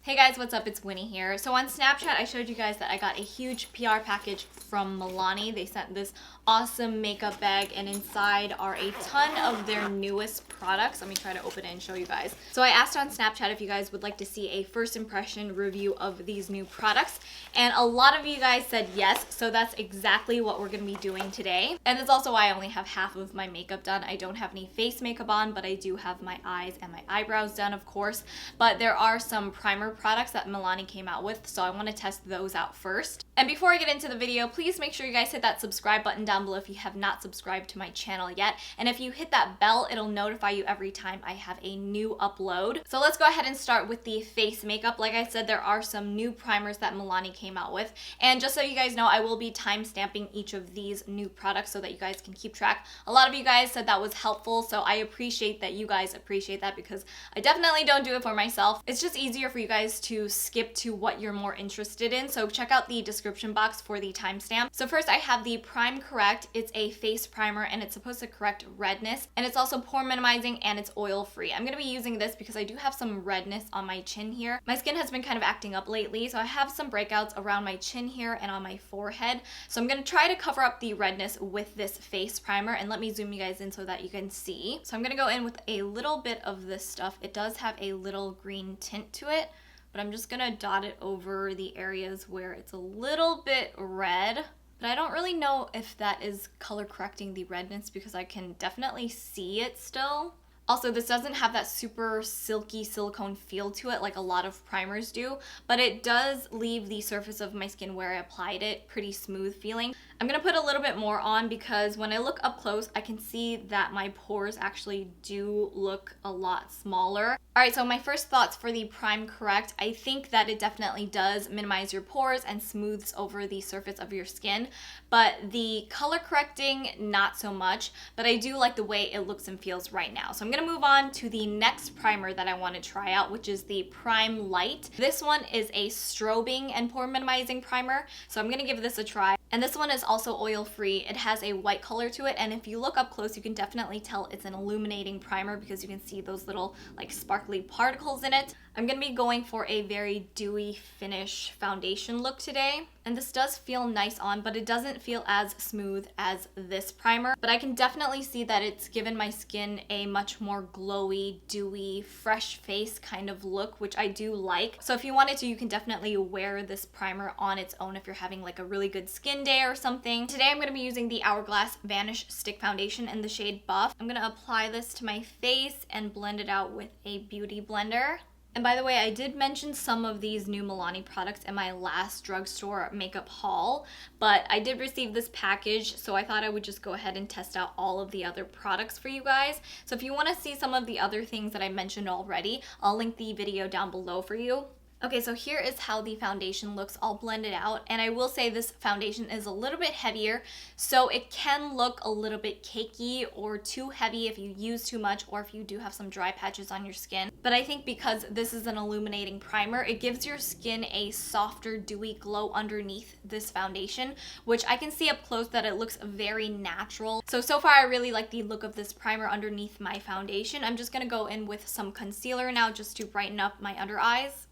Hey guys, what's up? It's Winnie here. So on Snapchat, I showed you guys that I got a huge PR package from Milani. They sent this awesome makeup bag, and inside are a ton of their newest products. Let me try to open it and show you guys. So I asked on Snapchat if you guys would like to see a first impression review of these new products, and a lot of you guys said yes, so that's exactly what we're going to be doing today. And that's also why I only have half of my makeup done. I don't have any face makeup on, but I do have my eyes and my eyebrows done, of course. But there are some primer products that Milani came out with, so I want to test those out first. And before I get into the video, please make sure you guys hit that subscribe button down below if you have not subscribed to my channel yet. And if you hit that bell, it'll notify you every time I have a new upload. So let's go ahead and start with the face makeup. Like I said, there are some new primers that Milani came out with. And just so you guys know, I will be time stamping each of these new products so that you guys can keep track. A lot of you guys said that was helpful, so I appreciate that you guys appreciate that, because I definitely don't do it for myself. It's just easier for you guys to skip to what you're more interested in, so check out the description box for the timestamp. So first I have the Prime Correct. It's a face primer and it's supposed to correct redness, and it's also pore minimizing and it's oil free. I'm going to be using this because I do have some redness on my chin here. My skin has been kind of acting up lately, so I have some breakouts around my chin here and on my forehead. So I'm going to try to cover up the redness with this face primer, and let me zoom you guys in so that you can see. So I'm going to go in with a little bit of this stuff. It does have a little green tint to it, but I'm just gonna dot it over the areas where it's a little bit red. But I don't really know if that is color correcting the redness, because I can definitely see it still. Also, this doesn't have that super silky silicone feel to it like a lot of primers do, but it does leave the surface of my skin where I applied it pretty smooth feeling. I'm gonna put a little bit more on because when I look up close, I can see that my pores actually do look a lot smaller. All right, so my first thoughts for the Prime Correct, I think that it definitely does minimize your pores and smooths over the surface of your skin, but the color correcting, not so much, but I do like the way it looks and feels right now. So I'm gonna move on to the next primer that I want to try out, which is the Prime Light. This one is a strobing and pore minimizing primer, so I'm gonna give this a try. And this one is also oil free. It has a white color to it, and if you look up close, you can definitely tell it's an illuminating primer because you can see those little like sparkly particles in it. I'm gonna be going for a very dewy finish foundation look today. And this does feel nice on, but it doesn't feel as smooth as this primer. But I can definitely see that it's given my skin a much more glowy, dewy, fresh face kind of look, which I do like. So if you wanted to, you can definitely wear this primer on its own if you're having like a really good skin day or something. Today I'm gonna be using the Hourglass Vanish Stick Foundation in the shade Buff. I'm gonna apply this to my face and blend it out with a beauty blender. And by the way, I did mention some of these new Milani products in my last drugstore makeup haul, but I did receive this package, so I thought I would just go ahead and test out all of the other products for you guys. So if you want to see some of the other things that I mentioned already, I'll link the video down below for you. Okay, so here is how the foundation looks all blended out, and I will say this foundation is a little bit heavier, so it can look a little bit cakey or too heavy if you use too much or if you do have some dry patches on your skin. But I think because this is an illuminating primer, it gives your skin a softer, dewy glow underneath this foundation, which I can see up close that it looks very natural. So far I really like the look of this primer underneath my foundation. I'm just gonna go in with some concealer now just to brighten up my under eyes.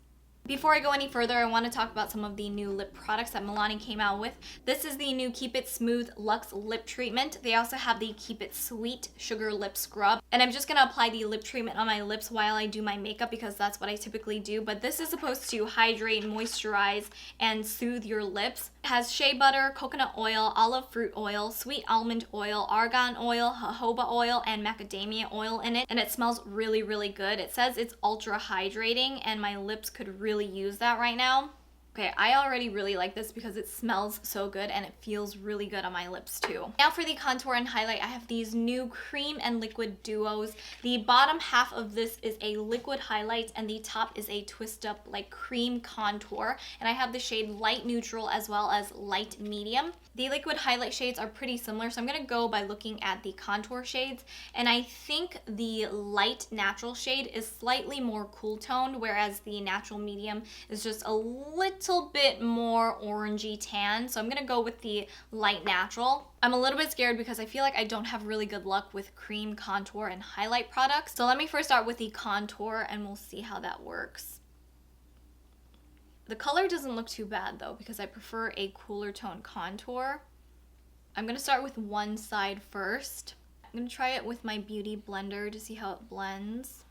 Before I go any further, I want to talk about some of the new lip products that Milani came out with. This is the new Keep It Smooth Luxe Lip Treatment. They also have the Keep It Sweet Sugar Lip Scrub. And I'm just going to apply the lip treatment on my lips while I do my makeup because that's what I typically do. But this is supposed to hydrate, moisturize, and soothe your lips. It has shea butter, coconut oil, olive fruit oil, sweet almond oil, argan oil, jojoba oil, and macadamia oil in it. And it smells really, really good. It says it's ultra hydrating, and my lips could really use that right now. Okay, I already really like this because it smells so good and it feels really good on my lips too. Now for the contour and highlight, I have these new cream and liquid duos. The bottom half of this is a liquid highlight and the top is a twist up like cream contour. And I have the shade light neutral as well as light medium. The liquid highlight shades are pretty similar, so I'm going to go by looking at the contour shades. And I think the light natural shade is slightly more cool toned, whereas the natural medium is just a little bit more orangey tan. So I'm going to go with the light natural. I'm a little bit scared because I feel like I don't have really good luck with cream contour and highlight products. So let me first start with the contour and we'll see how that works. The color doesn't look too bad though, because I prefer a cooler tone contour. I'm gonna start with one side first. I'm gonna try it with my beauty blender to see how it blends.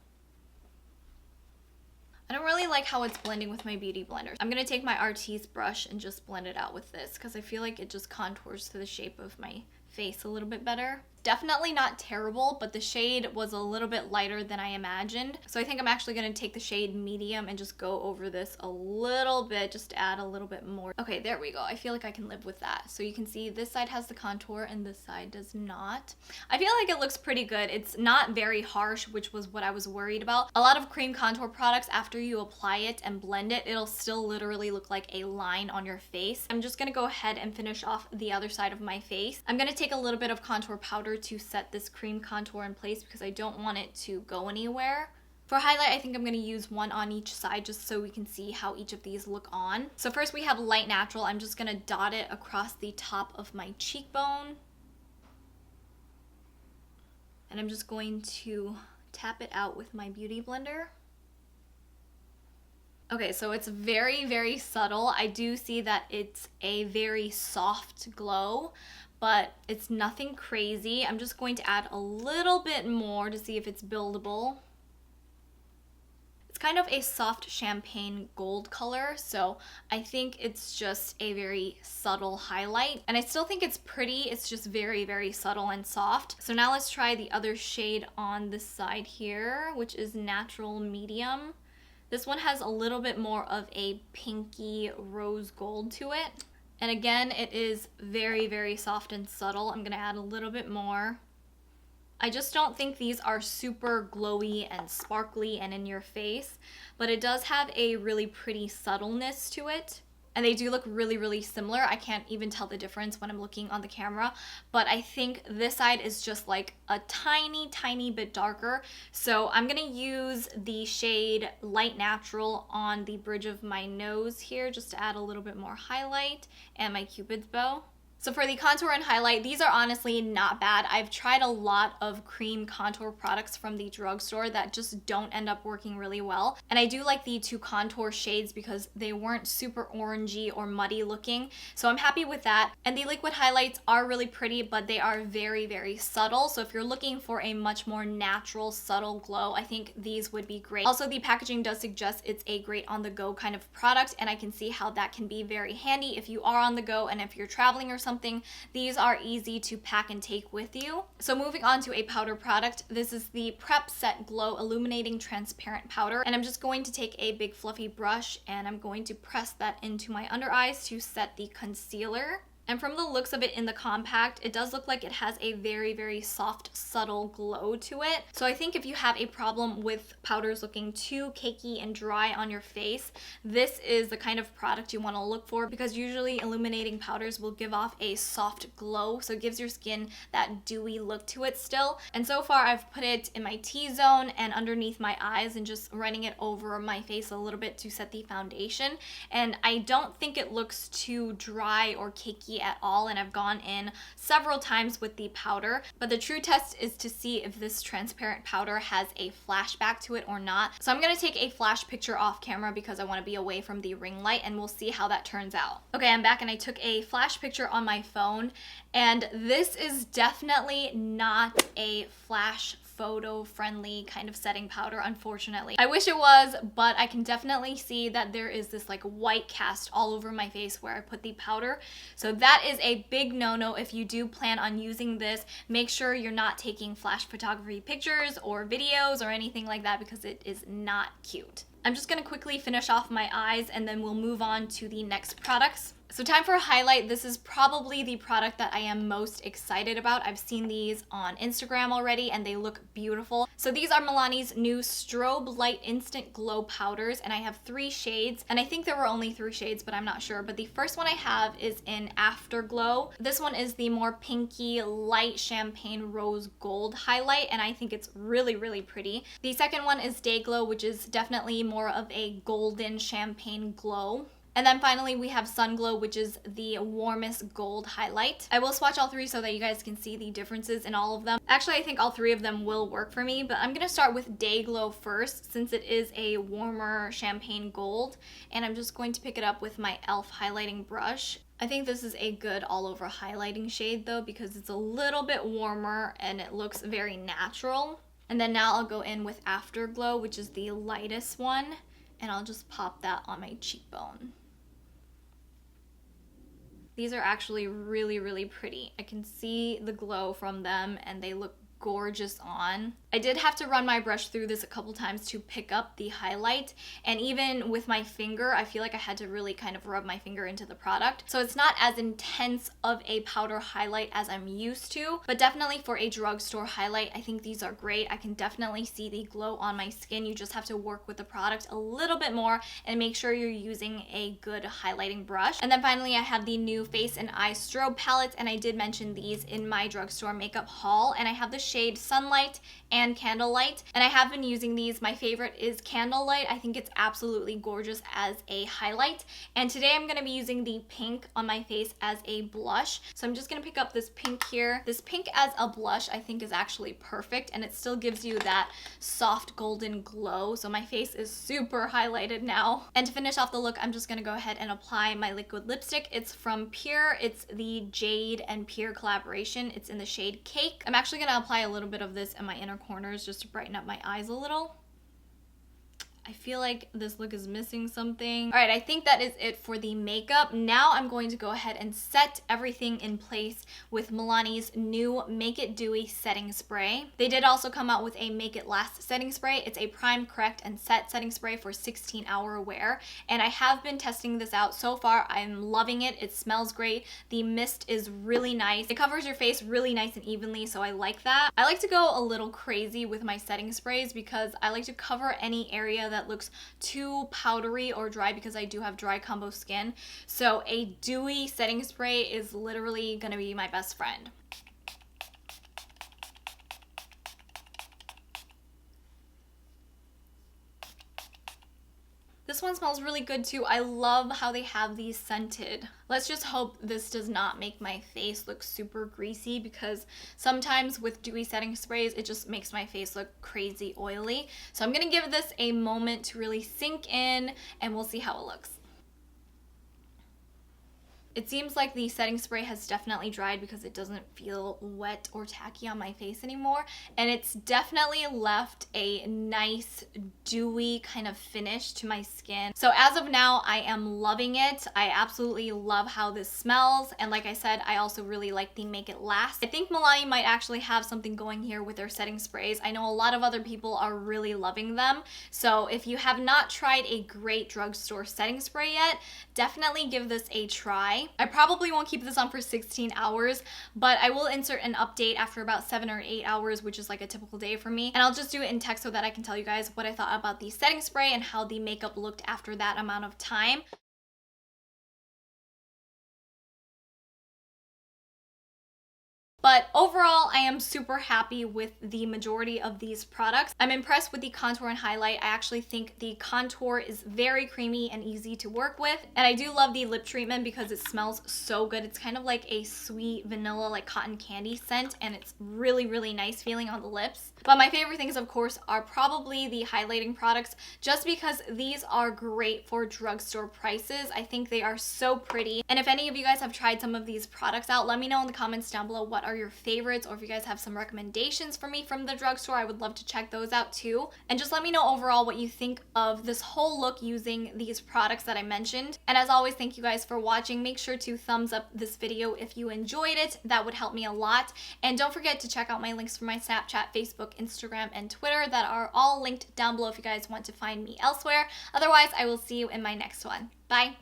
I don't really like how it's blending with my beauty blender. I'm gonna take my Artiste brush and just blend it out with this because I feel like it just contours to the shape of my face a little bit better. Definitely not terrible, but the shade was a little bit lighter than I imagined. So I think I'm actually gonna take the shade medium and just go over this a little bit, just to add a little bit more. Okay, there we go. I feel like I can live with that. So you can see this side has the contour and this side does not. I feel like it looks pretty good. It's not very harsh, which was what I was worried about. A lot of cream contour products, after you apply it and blend it, it'll still literally look like a line on your face. I'm just gonna go ahead and finish off the other side of my face. I'm gonna take a little bit of contour powder to set this cream contour in place because I don't want it to go anywhere. For highlight, I think I'm going to use one on each side just so we can see how each of these look on. So first we have light natural. I'm just going to dot it across the top of my cheekbone. And I'm just going to tap it out with my beauty blender. Okay, so it's very, very subtle. I do see that it's a very soft glow, but it's nothing crazy. I'm just going to add a little bit more to see if it's buildable. It's kind of a soft champagne gold color, so I think it's just a very subtle highlight. And I still think it's pretty, it's just very, very subtle and soft. So now let's try the other shade on this side here, which is natural medium. This one has a little bit more of a pinky rose gold to it. And again, it is very, very soft and subtle. I'm gonna add a little bit more. I just don't think these are super glowy and sparkly and in your face, but it does have a really pretty subtleness to it. And they do look really, really similar. I can't even tell the difference when I'm looking on the camera, but I think this side is just like a tiny, tiny bit darker. So I'm gonna use the shade Light Natural on the bridge of my nose here just to add a little bit more highlight and my Cupid's bow. So for the contour and highlight, these are honestly not bad. I've tried a lot of cream contour products from the drugstore that just don't end up working really well. And I do like the two contour shades because they weren't super orangey or muddy looking. So I'm happy with that. And the liquid highlights are really pretty, but they are very, very subtle. So if you're looking for a much more natural, subtle glow, I think these would be great. Also, the packaging does suggest it's a great on-the-go kind of product, and I can see how that can be very handy if you are on the go and if you're traveling or something. These are easy to pack and take with you. So moving on to a powder product, this is the Prep Set Glow Illuminating Transparent Powder, and I'm just going to take a big fluffy brush and I'm going to press that into my under eyes to set the concealer. And from the looks of it in the compact, it does look like it has a very, very soft, subtle glow to it. So I think if you have a problem with powders looking too cakey and dry on your face, this is the kind of product you want to look for, because usually illuminating powders will give off a soft glow, so it gives your skin that dewy look to it still. And so far I've put it in my T-zone and underneath my eyes and just running it over my face a little bit to set the foundation. And I don't think it looks too dry or cakey at all, and I've gone in several times with the powder, but the true test is to see if this transparent powder has a flashback to it or not. So I'm going to take a flash picture off camera because I want to be away from the ring light, and we'll see how that turns out. Okay, I'm back and I took a flash picture on my phone, and this is definitely not a flash photo friendly kind of setting powder, unfortunately. I wish it was, but I can definitely see that there is this like white cast all over my face where I put the powder. So that is a big no-no. If you do plan on using this, make sure you're not taking flash photography pictures or videos or anything like that, because it is not cute. I'm just gonna quickly finish off my eyes and then we'll move on to the next products. So time for a highlight. This is probably the product that I am most excited about. I've seen these on Instagram already and they look beautiful. So these are Milani's new Strobelight Instant Glow Powders, and I have 3 shades, and I think there were only 3 shades, but I'm not sure. But the first one I have is in Afterglow. This one is the more pinky, light champagne rose gold highlight, and I think it's really, really pretty. The second one is Day Glow, which is definitely more of a golden champagne glow. And then finally we have Sun Glow, which is the warmest gold highlight. I will swatch all three so that you guys can see the differences in all of them. Actually, I think all three of them will work for me, but I'm gonna start with Day Glow first since it is a warmer champagne gold, and I'm just going to pick it up with my e.l.f. highlighting brush. I think this is a good all over highlighting shade though, because it's a little bit warmer and it looks very natural. And then now I'll go in with Afterglow, which is the lightest one, and I'll just pop that on my cheekbone. These are actually really, really pretty. I can see the glow from them and they look gorgeous on. I did have to run my brush through this a couple times to pick up the highlight, and even with my finger I feel like I had to really kind of rub my finger into the product. So it's not as intense of a powder highlight as I'm used to, but definitely for a drugstore highlight I think these are great. I can definitely see the glow on my skin. You just have to work with the product a little bit more and make sure you're using a good highlighting brush. And then finally I have the new Face and Eye Strobe palettes, and I did mention these in my drugstore makeup haul, and I have the shade Sunlight and Candlelight, and I have been using these. My favorite is Candlelight. I think it's absolutely gorgeous as a highlight, and today I'm going to be using the pink on my face as a blush. So I'm just going to pick up this pink here. This pink as a blush I think is actually perfect, and it still gives you that soft golden glow, so my face is super highlighted now. And to finish off the look, I'm just going to go ahead and apply my liquid lipstick. It's from Pure. It's the Jade and Pure collaboration. It's in the shade Cake. I'm actually going to apply a little bit of this in my inner corners just to brighten up my eyes a little. I feel like this look is missing something. All right, I think that is it for the makeup. Now I'm going to go ahead and set everything in place with Milani's new Make It Dewy setting spray. They did also come out with a Make It Last setting spray. It's a prime, correct, and set setting spray for 16-hour wear, and I have been testing this out. So far, I'm loving it. It smells great. The mist is really nice. It covers your face really nice and evenly, so I like that. I like to go a little crazy with my setting sprays because I like to cover any area that looks too powdery or dry, because I do have dry combo skin. So a dewy setting spray is literally gonna be my best friend. This one smells really good too. I love how they have these scented. Let's just hope this does not make my face look super greasy, because sometimes with dewy setting sprays, it just makes my face look crazy oily. So I'm gonna give this a moment to really sink in, and we'll see how it looks. It seems like the setting spray has definitely dried because it doesn't feel wet or tacky on my face anymore, and it's definitely left a nice dewy kind of finish to my skin. So as of now, I am loving it. I absolutely love how this smells, and like I said, I also really like the Make It Last. I think Milani might actually have something going here with their setting sprays. I know a lot of other people are really loving them, so if you have not tried a great drugstore setting spray yet, definitely give this a try. I probably won't keep this on for 16 hours, but I will insert an update after about 7 or 8 hours, which is like a typical day for me. And I'll just do it in text so that I can tell you guys what I thought about the setting spray and how the makeup looked after that amount of time. But overall, I am super happy with the majority of these products. I'm impressed with the contour and highlight. I actually think the contour is very creamy and easy to work with. And I do love the lip treatment because it smells so good. It's kind of like a sweet vanilla, like cotton candy scent, and it's really, really nice feeling on the lips. But my favorite things, of course, are probably the highlighting products, just because these are great for drugstore prices. I think they are so pretty. And if any of you guys have tried some of these products out, let me know in the comments down below what are your favorites, or if you guys have some recommendations for me from the drugstore. I would love to check those out too. And just let me know overall what you think of this whole look using these products that I mentioned. And as always, thank you guys for watching. Make sure to thumbs up this video if you enjoyed it. That would help me a lot. And don't forget to check out my links for my Snapchat, Facebook, Instagram, and Twitter that are all linked down below if you guys want to find me elsewhere. Otherwise, I will see you in my next one. Bye.